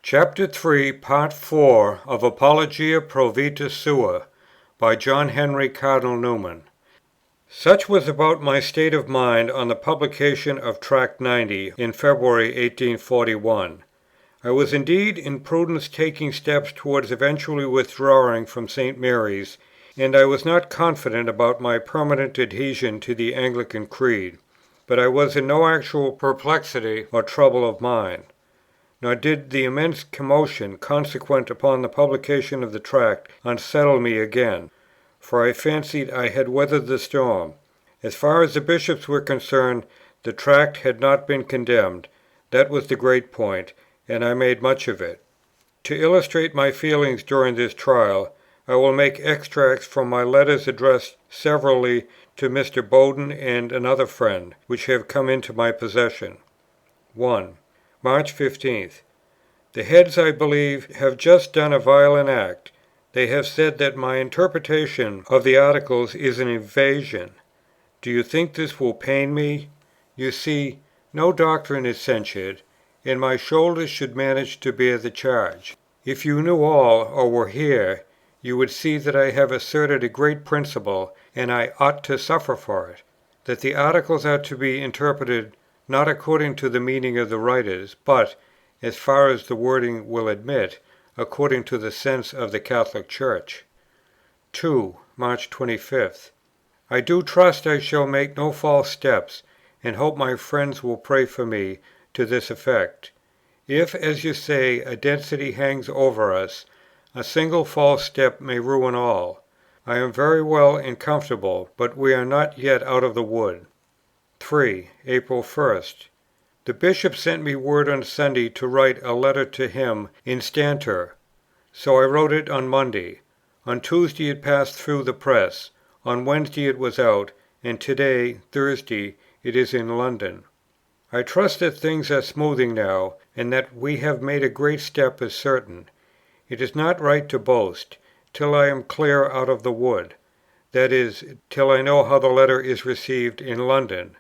Chapter 3, Part 4 of Apologia Pro Vita Sua, by John Henry Cardinal Newman. Such was about my state of mind on the publication of Tract 90 in February 1841. I was indeed in prudence taking steps towards eventually withdrawing from St. Mary's, and I was not confident about my permanent adhesion to the Anglican Creed; but I was in no actual perplexity or trouble of mind. Nor did the immense commotion consequent upon the publication of the Tract unsettle me again, for I fancied I had weathered the storm. As far as the Bishops were concerned, the Tract had not been condemned; that was the great point, and I made much of it. To illustrate my feelings during this trial, I will make extracts from my letters addressed severally to Mr. Bowden and another friend, which have come into my possession. 1. March 15th. The Heads, I believe, have just done a violent act. They have said that my interpretation of the Articles is an evasion. Do you think this will pain me? You see, no doctrine is censured, and my shoulders should manage to bear the charge. If you knew all, or were here, you would see that I have asserted a great principle, and I ought to suffer for it, that the Articles are to be interpreted not according to the meaning of the writers, but, as far as the wording will admit, according to the sense of the Catholic Church. 2. March 25th. I do trust I shall make no false steps, and hope my friends will pray for me to this effect. If, as you say, a density hangs over us, a single false step may ruin all. I am very well and comfortable, but we are not yet out of the wood. 3. April 1st. The Bishop sent me word on Sunday to write a letter to him instanter, so I wrote it on Monday. On Tuesday it passed through the press, on Wednesday it was out, and to-day, Thursday, it is in London. I trust that things are smoothing now, and that we have made a great step is certain. It is not right to boast, till I am clear out of the wood; that is, till I know how the letter is received in London.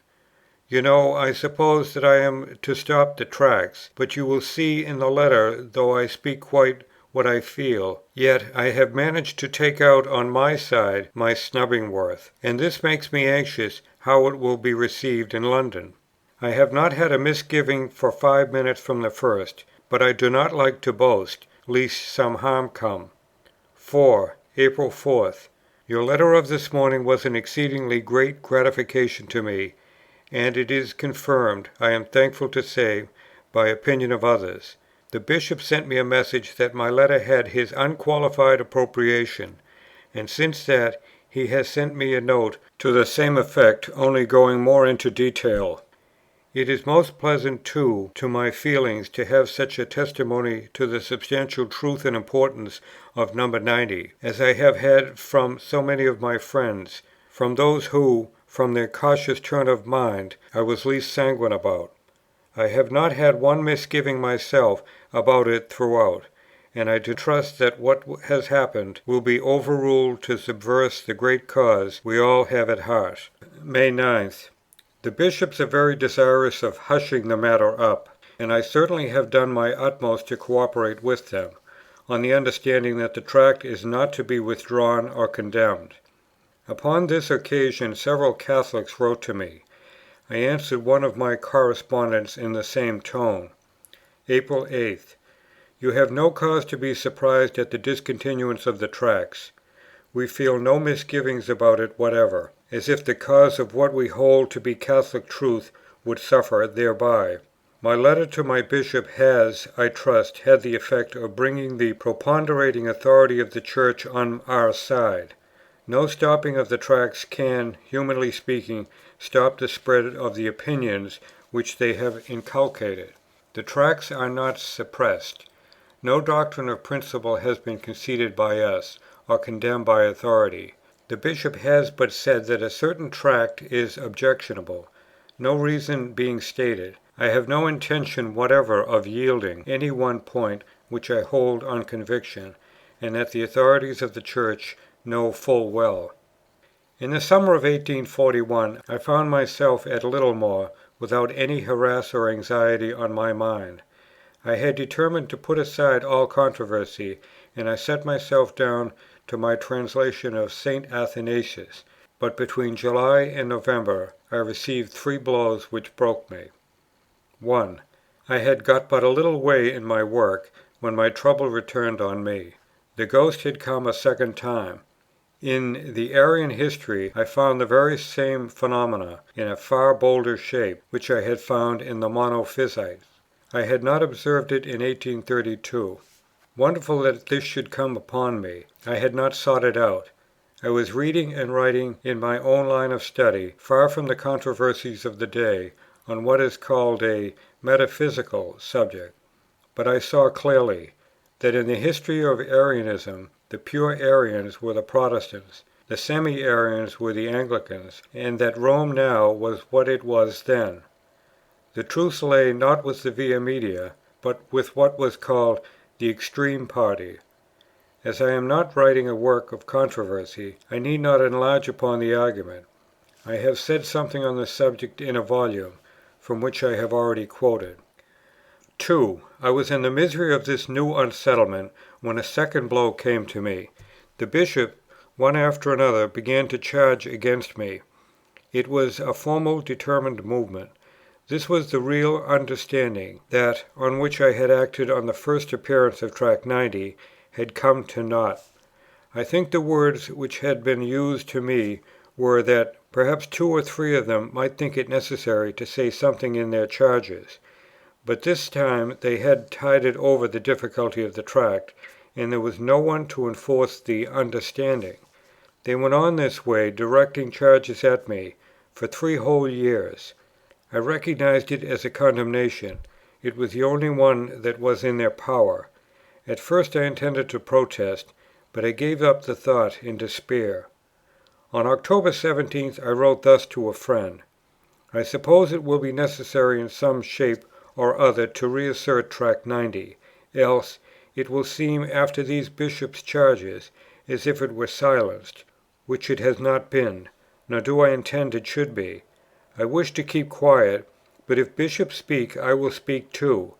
You know, I suppose, that I am to stop the Tracts; but you will see in the letter, though I speak quite what I feel, yet I have managed to take out on my side my snubbing worth, and this makes me anxious how it will be received in London. I have not had a misgiving for 5 minutes from the first, but I do not like to boast, lest some harm come. 4. April 4th. Your letter of this morning was an exceedingly great gratification to me, and it is confirmed, I am thankful to say, by opinion of others. The Bishop sent me a message that my letter had his unqualified approbation, and since that he has sent me a note to the same effect, only going more into detail. It is most pleasant too to my feelings to have such a testimony to the substantial truth and importance of No. 90, as I have had from so many of my friends, from those who, from their cautious turn of mind, I was least sanguine about. I have not had one misgiving myself about it throughout, and I do trust that what has happened will be overruled to subserve the great cause we all have at heart. May 9th. The Bishops are very desirous of hushing the matter up, and I certainly have done my utmost to cooperate with them, on the understanding that the Tract is not to be withdrawn or condemned. Upon this occasion several Catholics wrote to me. I answered one of my correspondents in the same tone. April 8th. You have no cause to be surprised at the discontinuance of the Tracts. We feel no misgivings about it whatever, as if the cause of what we hold to be Catholic truth would suffer thereby. My letter to my Bishop has, I trust, had the effect of bringing the preponderating authority of the Church on our side. No stopping of the Tracts can, humanly speaking, stop the spread of the opinions which they have inculcated. The Tracts are not suppressed. No doctrine of principle has been conceded by us, or condemned by authority. The Bishop has but said that a certain Tract is objectionable, no reason being stated. I have no intention whatever of yielding any one point which I hold on conviction, and that the authorities of the Church know full well. In the summer of 1841 I found myself at Littlemore without any harass or anxiety on my mind. I had determined to put aside all controversy, and I set myself down to my translation of St. Athanasius; but between July and November I received 3 blows which broke me. 1. I had got but a little way in my work, when my trouble returned on me. The ghost had come a second time. In the Arian history I found the very same phenomena, in a far bolder shape, which I had found in the Monophysites. I had not observed it in 1832. Wonderful that this should come upon me! I had not sought it out. I was reading and writing in my own line of study, far from the controversies of the day, on what is called a metaphysical subject. But I saw clearly, that in the history of Arianism, the pure Arians were the Protestants, the semi-Arians were the Anglicans, and that Rome now was what it was then. The truth lay not with the Via Media, but with what was called the extreme party. As I am not writing a work of controversy, I need not enlarge upon the argument. I have said something on the subject in a volume, from which I have already quoted. 2. I was in the misery of this new unsettlement, when a second blow came to me. The Bishops, one after another, began to charge against me. It was a formal, determined movement. This was the real understanding, that, on which I had acted on the first appearance of Tract 90, had come to naught. I think the words which had been used to me were, that perhaps 2 or 3 of them might think it necessary to say something in their charges. But this time they had tided over the difficulty of the Tract, and there was no one to enforce the understanding. They went on this way, directing charges at me, for 3 whole years. I recognized it as a condemnation. It was the only one that was in their power. At first I intended to protest, but I gave up the thought in despair. On October 17th I wrote thus to a friend: "I suppose it will be necessary in some shape or other to reassert Tract 90, else it will seem after these Bishops' charges as if it were silenced, which it has not been, nor do I intend it should be. I wish to keep quiet, but if Bishops speak, I will speak too.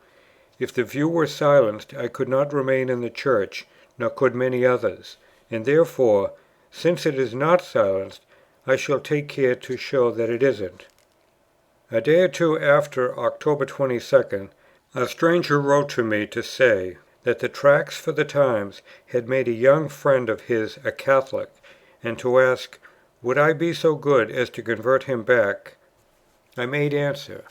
If the view were silenced, I could not remain in the Church, nor could many others; and therefore, since it is not silenced, I shall take care to show that it isn't." A day or 2 after October 22nd, a stranger wrote to me to say, that the Tracts for the Times had made a young friend of his a Catholic, and to ask, would I be so good as to convert him back? I made answer: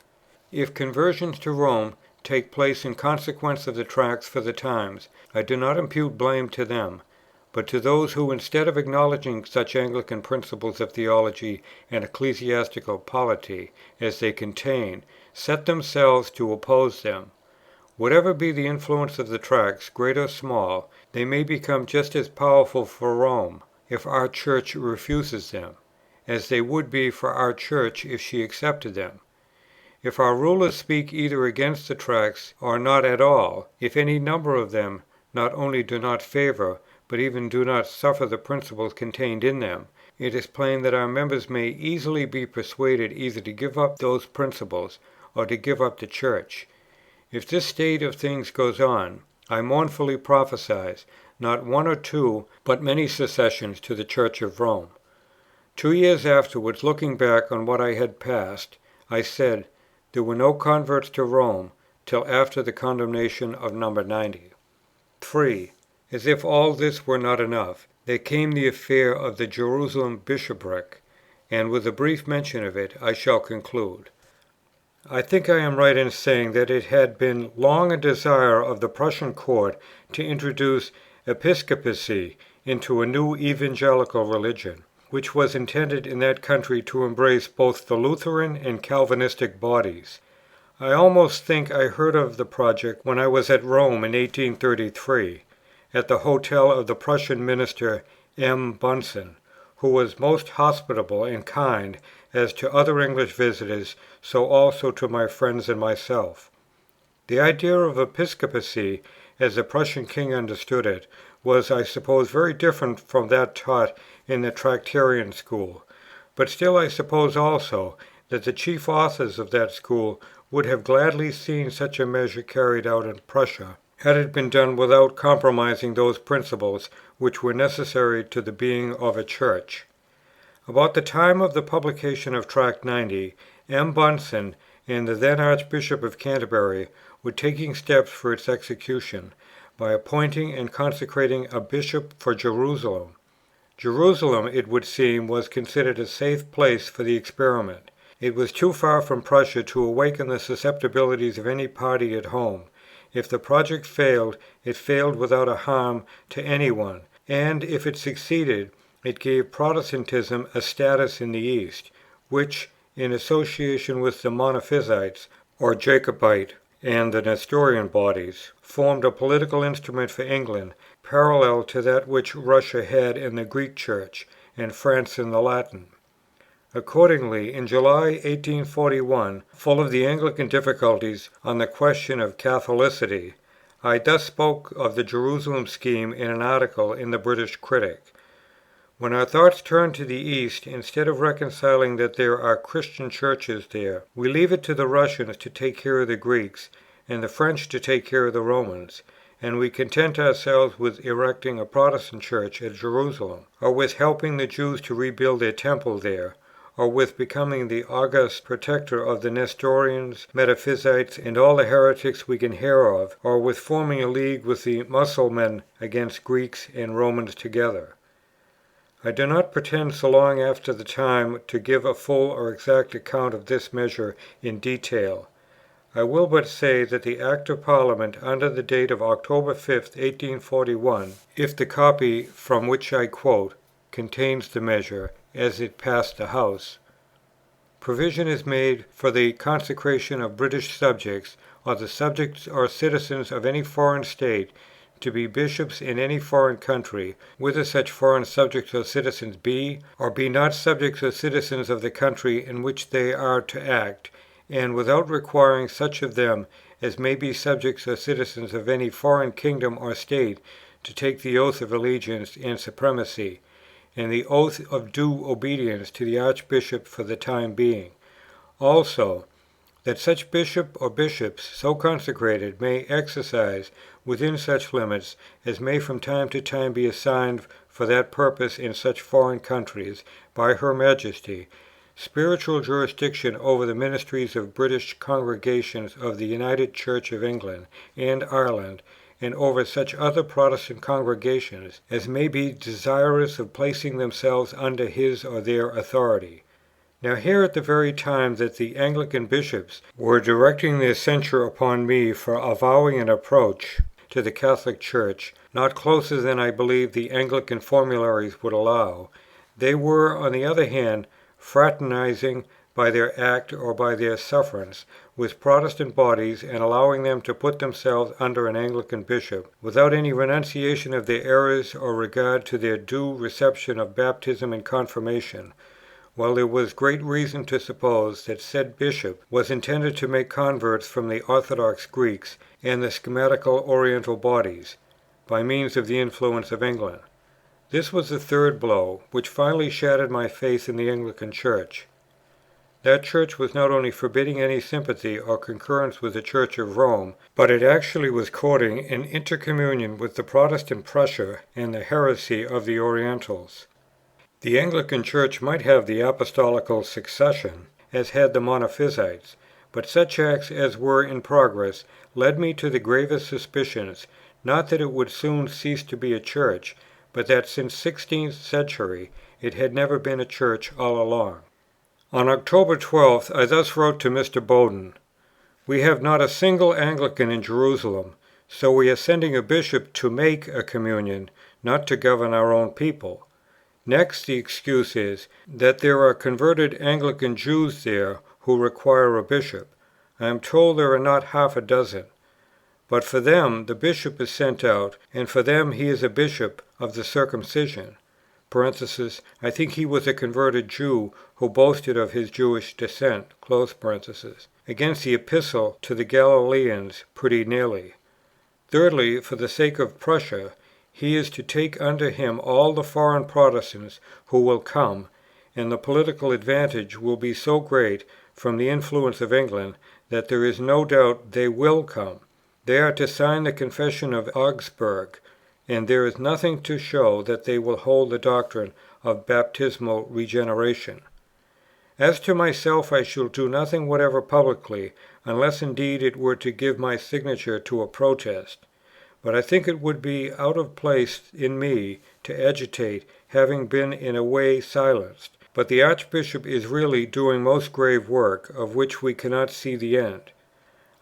"If conversions to Rome take place in consequence of the Tracts for the Times, I do not impute blame to them, but to those who, instead of acknowledging such Anglican principles of theology and ecclesiastical polity as they contain, set themselves to oppose them. Whatever be the influence of the Tracts, great or small, they may become just as powerful for Rome, if our Church refuses them, as they would be for our Church if she accepted them. If our rulers speak either against the Tracts or not at all, if any number of them not only do not favour, but even do not suffer the principles contained in them, it is plain that our members may easily be persuaded either to give up those principles or to give up the Church. If this state of things goes on, I mournfully prophesy, not 1 or 2, but many secessions to the Church of Rome." 2 years afterwards, looking back on what I had passed, I said, there were no converts to Rome till after the condemnation of No. 90. 3. As if all this were not enough, there came the affair of the Jerusalem Bishopric, and with a brief mention of it I shall conclude. I think I am right in saying that it had been long a desire of the Prussian Court to introduce Episcopacy into a new evangelical religion, which was intended in that country to embrace both the Lutheran and Calvinistic bodies. I almost think I heard of the project when I was at Rome in 1833, at the hotel of the Prussian minister M. Bunsen, who was most hospitable and kind as to other English visitors, so also to my friends and myself. The idea of Episcopacy, as the Prussian king understood it, was, I suppose, very different from that taught in the Tractarian school; but still I suppose also that the chief authors of that school would have gladly seen such a measure carried out in Prussia, had it been done without compromising those principles which were necessary to the being of a Church. About the time of the publication of Tract 90, M. Bunsen and the then Archbishop of Canterbury were taking steps for its execution, by appointing and consecrating a bishop for Jerusalem. Jerusalem, it would seem, was considered a safe place for the experiment. It was too far from Prussia to awaken the susceptibilities of any party at home. If the project failed, it failed without a harm to any one, and if it succeeded, it gave Protestantism a status in the East, which, in association with the Monophysites, or Jacobite, and the Nestorian bodies, formed a political instrument for England, parallel to that which Russia had in the Greek Church, and France in the Latin. Accordingly, in July 1841, full of the Anglican difficulties on the question of Catholicity, I thus spoke of the Jerusalem scheme in an article in the British Critic: "When our thoughts turn to the East, instead of reconciling that there are Christian churches there, we leave it to the Russians to take care of the Greeks, and the French to take care of the Romans, and we content ourselves with erecting a Protestant church at Jerusalem, or with helping the Jews to rebuild their temple there, or with becoming the august protector of the Nestorians, Metaphysites, and all the heretics we can hear of, or with forming a league with the Mussulmen against Greeks and Romans together. I do not pretend so long after the time to give a full or exact account of this measure in detail. I will but say that the Act of Parliament under the date of October 5, 1841, if the copy from which I quote contains the measure, as it passed the House, provision is made for the consecration of British subjects, or the subjects or citizens of any foreign state, to be bishops in any foreign country, whether such foreign subjects or citizens be, or be not subjects or citizens of the country in which they are to act, and without requiring such of them as may be subjects or citizens of any foreign kingdom or state to take the oath of allegiance and supremacy, and the oath of due obedience to the Archbishop for the time being. Also, that such bishop or bishops so consecrated may exercise, within such limits as may from time to time be assigned for that purpose in such foreign countries by Her Majesty, spiritual jurisdiction over the ministries of British congregations of the United Church of England and Ireland, and over such other Protestant congregations as may be desirous of placing themselves under his or their authority." Now here, at the very time that the Anglican bishops were directing their censure upon me for avowing an approach to the Catholic Church, not closer than I believe the Anglican formularies would allow, they were, on the other hand, fraternizing by their act or by their sufferance with Protestant bodies, and allowing them to put themselves under an Anglican bishop, without any renunciation of their errors or regard to their due reception of baptism and confirmation, while there was great reason to suppose that said bishop was intended to make converts from the Orthodox Greeks and the schismatical Oriental bodies, by means of the influence of England. This was the third blow, which finally shattered my faith in the Anglican Church. That Church was not only forbidding any sympathy or concurrence with the Church of Rome, but it actually was courting an intercommunion with the Protestant Prussia and the heresy of the Orientals. The Anglican Church might have the apostolical succession, as had the Monophysites, but such acts as were in progress led me to the gravest suspicions, not that it would soon cease to be a Church, but that since 16th century it had never been a Church all along. On October 12th, I thus wrote to Mr. Bowden: "We have not a single Anglican in Jerusalem, so we are sending a bishop to make a communion, not to govern our own people. Next, the excuse is, that there are converted Anglican Jews there who require a bishop. I am told there are not half a dozen. But for them the bishop is sent out, and for them he is a bishop of the circumcision." (I think he was a converted Jew who boasted of his Jewish descent), against the Epistle to the Galileans pretty nearly. Thirdly, for the sake of Prussia, he is to take under him all the foreign Protestants who will come, and the political advantage will be so great from the influence of England, that there is no doubt they will come. They are to sign the Confession of Augsburg, and there is nothing to show that they will hold the doctrine of baptismal regeneration. As to myself, I shall do nothing whatever publicly, unless indeed it were to give my signature to a protest. But I think it would be out of place in me to agitate, having been in a way silenced. But the Archbishop is really doing most grave work, of which we cannot see the end.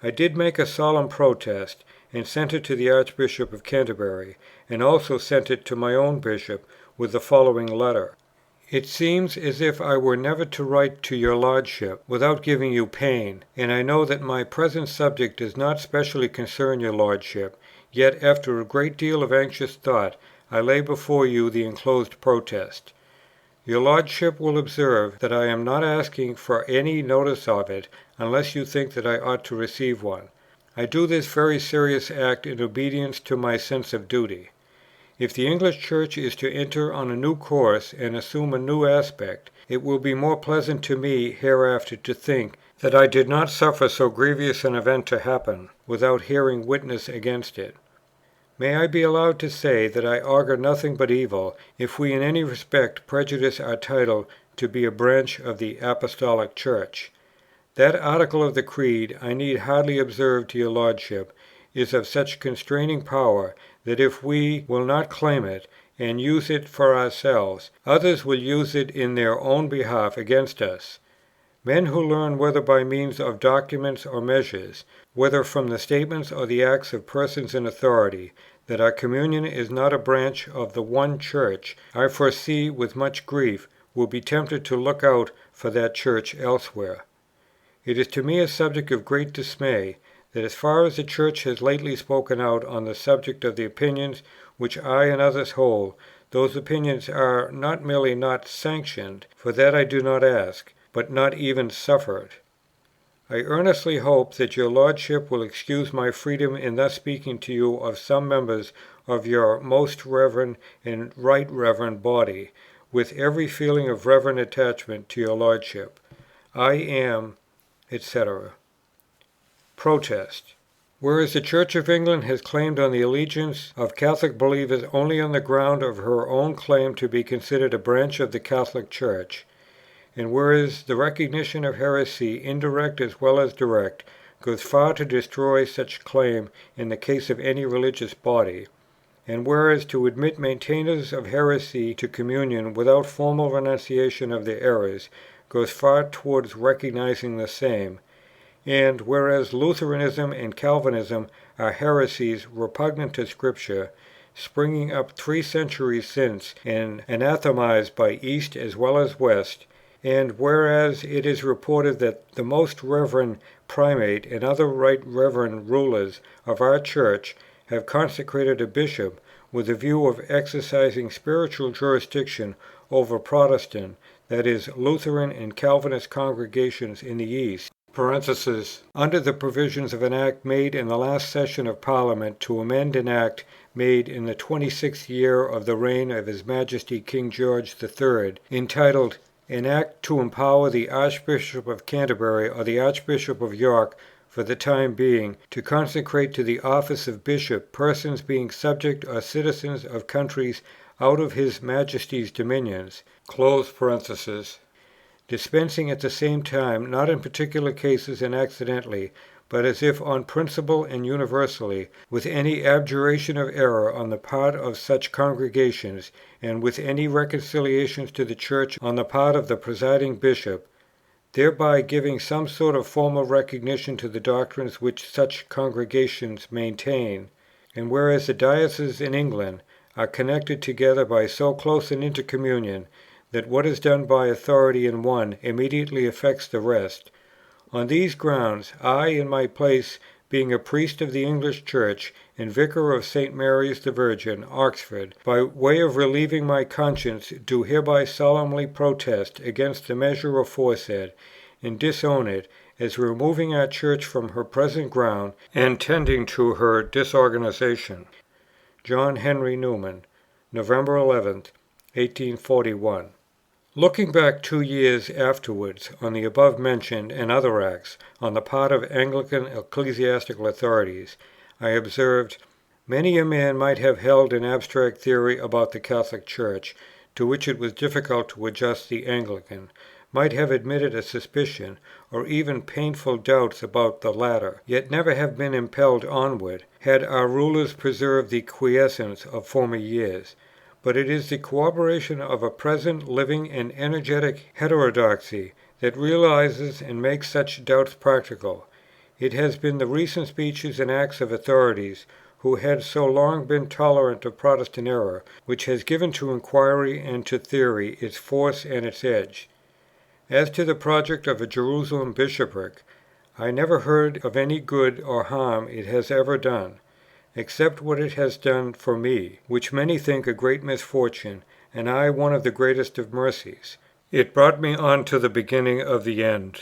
I did make a solemn protest, and sent it to the Archbishop of Canterbury, and also sent it to my own Bishop, with the following letter. It seems as if I were never to write to your Lordship without giving you pain, and I know that my present subject does not specially concern your Lordship, yet after a great deal of anxious thought I lay before you the enclosed protest. Your Lordship will observe that I am not asking for any notice of it, unless you think that I ought to receive one. I do this very serious act in obedience to my sense of duty. If the English Church is to enter on a new course and assume a new aspect, it will be more pleasant to me hereafter to think that I did not suffer so grievous an event to happen, without hearing witness against it. May I be allowed to say that I augur nothing but evil, if we in any respect prejudice our title to be a branch of the Apostolic Church. That article of the Creed, I need hardly observe to your Lordship, is of such constraining power, that if we will not claim it, and use it for ourselves, others will use it in their own behalf against us. Men who learn whether by means of documents or measures, whether from the statements or the acts of persons in authority, that our communion is not a branch of the one Church, I foresee with much grief will be tempted to look out for that Church elsewhere. It is to me a subject of great dismay, that as far as the Church has lately spoken out on the subject of the opinions which I and others hold, those opinions are not merely not sanctioned, for that I do not ask, but not even suffered. I earnestly hope that your Lordship will excuse my freedom in thus speaking to you of some members of your most reverend and right reverend body, with every feeling of reverent attachment to your Lordship. I am, etc. Protest. Whereas the Church of England has claimed on the allegiance of Catholic believers only on the ground of her own claim to be considered a branch of the Catholic Church, and whereas the recognition of heresy, indirect as well as direct, goes far to destroy such claim in the case of any religious body, and whereas to admit maintainers of heresy to communion without formal renunciation of their errors goes far towards recognizing the same, and whereas Lutheranism and Calvinism are heresies repugnant to Scripture, springing up 3 centuries since and anathematized by East as well as West, and whereas it is reported that the most reverend primate and other right reverend rulers of our Church have consecrated a bishop with a view of exercising spiritual jurisdiction over Protestant, that is, Lutheran and Calvinist congregations in the East, under the provisions of an Act made in the last session of Parliament to amend an Act made in the 26th year of the reign of His Majesty King George III, entitled An Act to empower the Archbishop of Canterbury or the Archbishop of York for the time being to consecrate to the office of bishop persons being subject or citizens of countries out of His Majesty's dominions, dispensing at the same time, not in particular cases and accidentally, but as if on principle and universally, with any abjuration of error on the part of such congregations, and with any reconciliations to the Church on the part of the presiding bishop, thereby giving some sort of formal recognition to the doctrines which such congregations maintain. And whereas the dioceses in England are connected together by so close an intercommunion, that what is done by authority in one immediately affects the rest, on these grounds, I, in my place, being a priest of the English Church, and vicar of St. Mary's the Virgin, Oxford, by way of relieving my conscience, do hereby solemnly protest against the measure aforesaid, and disown it, as removing our Church from her present ground, and tending to her disorganization. John Henry Newman, November 11th, 1841. Looking back 2 years afterwards on the above-mentioned and other acts on the part of Anglican ecclesiastical authorities, I observed, "Many a man might have held an abstract theory about the Catholic Church, to which it was difficult to adjust the Anglican, might have admitted a suspicion, or even painful doubts about the latter, yet never have been impelled onward, had our rulers preserved the quiescence of former years. But it is the corroboration of a present, living, and energetic heterodoxy that realizes and makes such doubts practical. It has been the recent speeches and acts of authorities, who had so long been tolerant of Protestant error, which has given to inquiry and to theory its force and its edge. As to the project of a Jerusalem bishopric, I never heard of any good or harm it has ever done, except what it has done for me, which many think a great misfortune, and I one of the greatest of mercies. It brought me on to the beginning of the end."